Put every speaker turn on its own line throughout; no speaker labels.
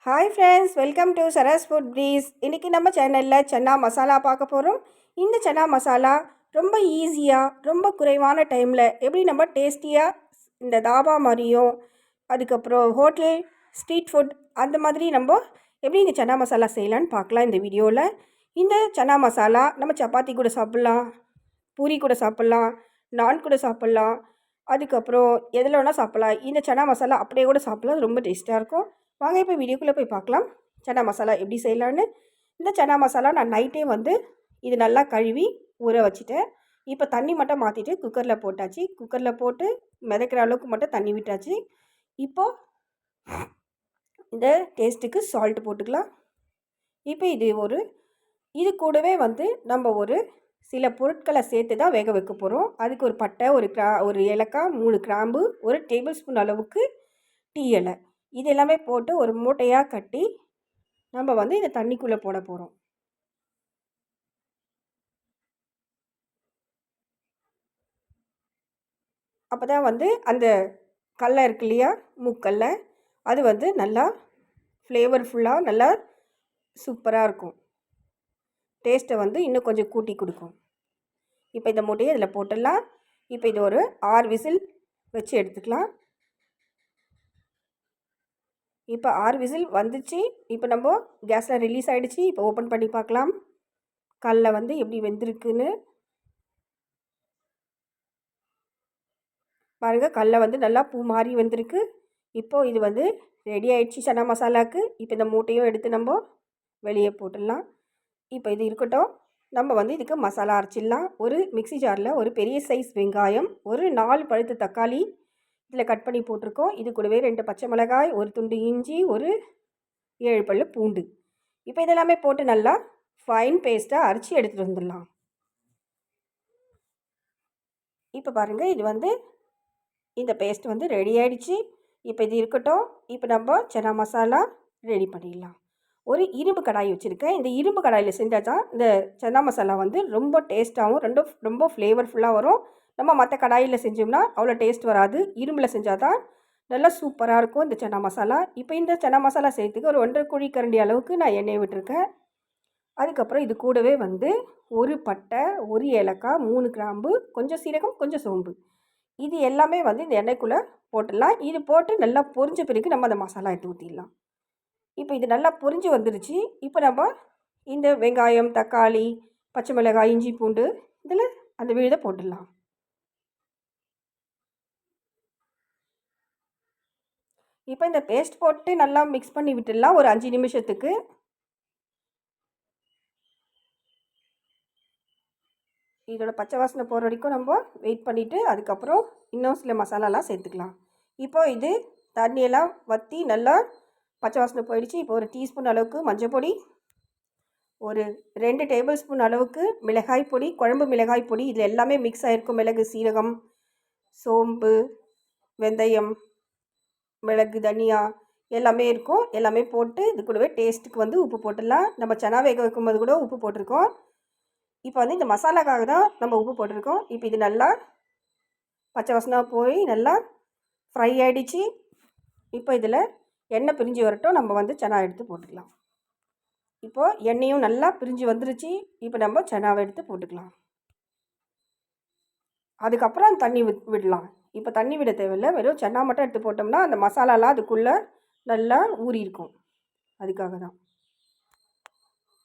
Hi friends, welcome to Saras food breeze. இன்றைக்கி நம்ம சேனலில் சன்னா மசாலா பார்க்க போகிறோம். இந்த சன்னா மசாலா ரொம்ப ஈஸியாக, ரொம்ப குறைவான டைமில் எப்படி நம்ம டேஸ்டியாக இந்த தாபா மாதிரியும், அதுக்கப்புறம் ஹோட்டல், ஸ்ட்ரீட் ஃபுட் அந்த மாதிரி நம்ம எப்படி இந்த சன்னா மசாலா செய்யலான்னு பார்க்கலாம் இந்த வீடியோவில். இந்த சன்னா மசாலா நம்ம சப்பாத்தி கூட சாப்பிட்லாம், பூரி கூட சாப்பிட்லாம், நான் கூட சாப்பிட்லாம், அதுக்கப்புறம் எதில் வேணால் சாப்பிட்லாம். இந்த சன்னா மசாலா அப்படியே கூட சாப்பிட்லாம், ரொம்ப டேஸ்ட்டாக இருக்கும். வாங்க இப்போ வீடியோக்குள்ளே போய் பார்க்கலாம் சன்னா மசாலா எப்படி செய்யலான்னு. இந்த சன்னா மசாலா நான் நைட்டே இது நல்லா கழுவி ஊற வச்சுட்டேன். இப்போ தண்ணி மட்டும் மாற்றிட்டு குக்கரில் போட்டாச்சு. குக்கரில் போட்டு மிதக்கிற அளவுக்கு மட்டும் தண்ணி விட்டாச்சு. இப்போது இந்த டேஸ்ட்டுக்கு சால்ட் போட்டுக்கலாம். இப்போ இது கூடவே நம்ம ஒரு சில பொருட்களை சேர்த்து தான் வேக வைக்க போகிறோம். அதுக்கு ஒரு பட்டை, ஒரு ஏலக்காய், 3 கிராம்பு, 1 டேபிள் ஸ்பூன் அளவுக்கு டீ இலை, இது எல்லாமே போட்டு ஒரு மூட்டையாக கட்டி நம்ம இதை தண்ணிக்குள்ளே போட போகிறோம். அப்போ தான் அந்த கடலை இருக்கு இல்லையா, மூக்கல்ல, அது நல்லா ஃப்ளேவர்ஃபுல்லாக நல்லா சூப்பராக இருக்கும். டேஸ்ட்டை இன்னும் கொஞ்சம் கூட்டி கொடுக்கும். இப்போ இந்த மூட்டையை இதில் போட்டுடலாம். இப்போ இது ஒரு 6 விசில் வச்சு எடுத்துக்கலாம். இப்போ 6 விசில் வந்துச்சு. இப்போ நம்ம கேஸில் ரிலீஸ் ஆகிடுச்சு. இப்போ ஓப்பன் பண்ணி பார்க்கலாம் கடலை எப்படி வெந்திருக்குன்னு. பாருங்கள், கடலை நல்லா பூ மாறி வந்திருக்கு. இப்போது இது ரெடி ஆகிடுச்சு சன்னா மசாலாவுக்கு. இப்போ இந்த மூட்டையும் எடுத்து நம்ம வெளியே போட்டுடலாம். இப்போ இது இருக்கட்டும். நம்ம இதுக்கு மசாலா அரைச்சிடலாம். ஒரு மிக்ஸி ஜாரில் ஒரு பெரிய சைஸ் வெங்காயம், ஒரு 4 பழுத்த தக்காளி இதில் கட் பண்ணி போட்டிருக்கோம். இது கூடவே 2 பச்சை மிளகாய், ஒரு துண்டு இஞ்சி, ஒரு 7 பல்லு பூண்டு. இப்போ இதெல்லாமே போட்டு நல்லா ஃபைன் பேஸ்ட்டாக அரைச்சி எடுத்துகிட்டு வந்துடலாம். இப்போ பாருங்கள், இது இந்த பேஸ்ட் ரெடி ஆகிடுச்சு. இப்போ இது இருக்கட்டும். இப்போ நம்ம சன்னா மசாலா ரெடி பண்ணிடலாம். ஒரு இரும்பு கடாய் வச்சுருக்கேன். இந்த இரும்பு கடாயில் செஞ்சால் தான் இந்த சன்னா மசாலா ரொம்ப டேஸ்ட்டாகவும் ரொம்ப ஃப்ளேவர்ஃபுல்லாக வரும். நம்ம மற்ற கடாயில் செஞ்சோம்னா அவ்வளோ டேஸ்ட் வராது. இரும்பில் செஞ்சால் தான் நல்லா சூப்பராக இருக்கும் இந்த சன்னா மசாலா. இப்போ இந்த சன்னா மசாலா செய்யறதுக்கு ஒரு 1.5 குழிக்கரண்டி அளவுக்கு நான் எண்ணெய் விட்டுருக்கேன். அதுக்கப்புறம் இது கூடவே ஒரு பட்டை, ஒரு ஏலக்காய், 3 கிராம்பு, கொஞ்சம் சீரகம், கொஞ்சம் சோம்பு, இது எல்லாமே இந்த எண்ணெய்க்குள்ளே போட்டுடலாம். இது போட்டு நல்லா பொரிஞ்ச பிறகு நம்ம அந்த மசாலா எடுத்து ஊற்றிடலாம். இப்போ இது நல்லா பொரிஞ்சு வந்துருச்சு. இப்போ நம்ம இந்த வெங்காயம், தக்காளி, பச்சை மிளகாய், இஞ்சி, பூண்டு இதில் அந்த விழுதை போட்டுடலாம். இப்போ இந்த பேஸ்ட் போட்டு நல்லா மிக்ஸ் பண்ணி விட்டுடலாம் ஒரு 5 நிமிஷத்துக்கு. இதோட பச்சை வாசனை போகிற வரைக்கும் நம்ம வெயிட் பண்ணிவிட்டு அதுக்கப்புறம் இன்னும் சில மசாலாலாம் சேர்த்துக்கலாம். இப்போது இது தண்ணியெல்லாம் வற்றி நல்லா பச்சை வாசனை போயிடுச்சு. இப்போ ஒரு டீஸ்பூன் அளவுக்கு மஞ்சள் பொடி, ஒரு 2 டேபிள் ஸ்பூன் அளவுக்கு மிளகாய் பொடி, குழம்பு மிளகாய் பொடி, இதில் எல்லாமே மிக்ஸ் ஆகிருக்கும். மிளகு, சீரகம், சோம்பு, வெந்தயம், மிளகு, தனியா எல்லாமே இருக்கும். எல்லாமே போட்டு இது கூடவே டேஸ்ட்டுக்கு உப்பு போட்டுடலாம். நம்ம சன்னா வேக வைக்கும்போது கூட உப்பு போட்டிருக்கோம். இப்போ இந்த மசாலாக்காக தான் நம்ம உப்பு போட்டிருக்கோம். இப்போ இது நல்லா பச்சை வாசனை போய் நல்லா ஃப்ரை ஆகிடுச்சு. இப்போ இதில் எண்ணெய் பிரிஞ்சு வரட்டும். நம்ம சன்னா எடுத்து போட்டுக்கலாம். இப்போது எண்ணெயும் நல்லா பிரிஞ்சு வந்துருச்சு. இப்போ நம்ம சன்னாவை எடுத்து போட்டுக்கலாம். அதுக்கப்புறம் தண்ணி விடலாம். இப்போ தண்ணி விட தேவையில்லை. வெறும் சன்னா மட்டும் எடுத்து போட்டோம்னா அந்த மசாலாலாம் அதுக்குள்ளே நல்லா ஊறி இருக்கும். அதுக்காக தான்.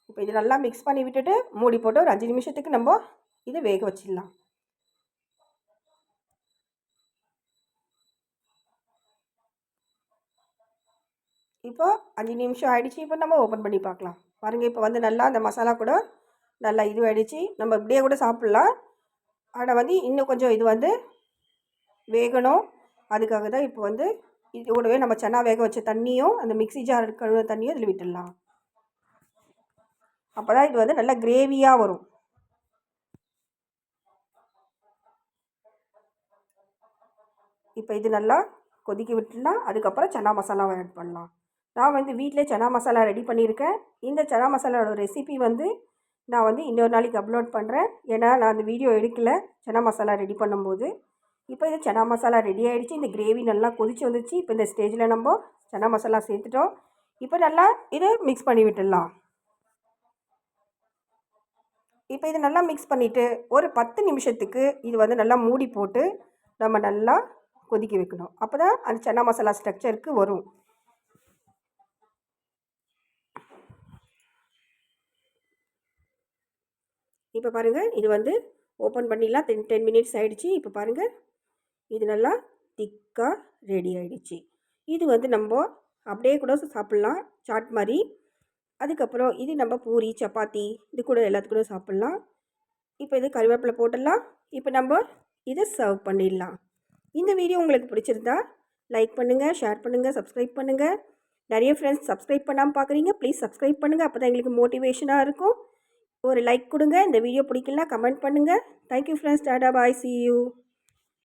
இப்போ இது நல்லா மிக்ஸ் பண்ணி விட்டுட்டு மூடி போட்டு ஒரு 5 நிமிஷத்துக்கு நம்ம இதை வேக வச்சிடலாம். இப்போ 5 நிமிஷம் ஆகிடுச்சு. இப்போ நம்ம ஓப்பன் பண்ணி பார்க்கலாம். பாருங்கள், இப்போ நல்லா அந்த மசாலா கூட நல்லா ஆகிடுச்சு. நம்ம இப்படியே கூட சாப்பிட்லாம். ஆனால் இன்னும் கொஞ்சம் இது வேகணும். அதுக்காக தான் இப்போ இது கூடவே நம்ம சன்னா வேக வச்ச தண்ணியும் அந்த மிக்ஸி ஜார் கழுவுன தண்ணியும் இதில் விட்டுடலாம். அப்போ தான் இது நல்லா கிரேவியாக வரும். இப்போ இது நல்லா கொதிக்க விட்டுடலாம். அதுக்கப்புறம் சன்னா மசாலாவை ஆட் பண்ணலாம். நான் வீட்டிலே சன்னா மசாலா ரெடி பண்ணியிருக்கேன். இந்த சன்னா மசாலாவோட ரெசிபி நான் இன்னொரு நாளைக்கு அப்லோட் பண்ணுறேன். ஏன்னா நான் அந்த வீடியோ எடுக்கலை சன்னா மசாலா ரெடி பண்ணும்போது. இப்போ இது சன்னா மசாலா ரெடி ஆகிடுச்சு. இந்த கிரேவி நல்லா கொதிச்சு வந்துச்சு. இப்போ இந்த ஸ்டேஜில் நம்ம சன்னா மசாலா சேர்த்துட்டோம். இப்போ நல்லா இது மிக்ஸ் பண்ணி விட்டுடலாம். இப்போ இது நல்லா மிக்ஸ் பண்ணிவிட்டு ஒரு 10 நிமிஷத்துக்கு இது வந்து நல்லா மூடி போட்டு நம்ம நல்லா கொதிக்க வைக்கணும். அப்போ தான் அந்த சன்னா மசாலா ஸ்ட்ரக்சருக்கு வரும். இப்போ பாருங்கள், இது வந்து ஓப்பன் பண்ணிடலாம். 10 மினிட்ஸ் ஆகிடுச்சி. இப்போ பாருங்கள், இது நல்லா திக்காக ரெடி ஆகிடுச்சி. இது வந்து நம்ம அப்படியே கூட சாப்பிட்லாம், சாட் மாதிரி. அதுக்கப்புறம் இது நம்ம பூரி, சப்பாத்தி இது கூட எல்லாத்துக்கூட சாப்பிட்லாம். இப்போ இது கறிவேப்பிலை போட்டுடலாம். இப்போ நம்ம இதை சர்வ் பண்ணிடலாம். இந்த வீடியோ உங்களுக்கு பிடிச்சிருந்தா லைக் பண்ணுங்கள், ஷேர் பண்ணுங்கள், சப்ஸ்கிரைப் பண்ணுங்கள். நிறைய ஃப்ரெண்ட்ஸ் சப்ஸ்கிரைப் பண்ணாமல் பார்க்குறீங்க, ப்ளீஸ் சப்ஸ்கிரைப் பண்ணுங்கள். அப்போ தான் எங்களுக்கு மோட்டிவேஷனாக இருக்கும். ஒரு லைக் கொடுங்க. இந்த வீடியோ பிடிக்கலனா கமெண்ட் பண்ணுங்கள். Thank you friends. Tata bye, see you.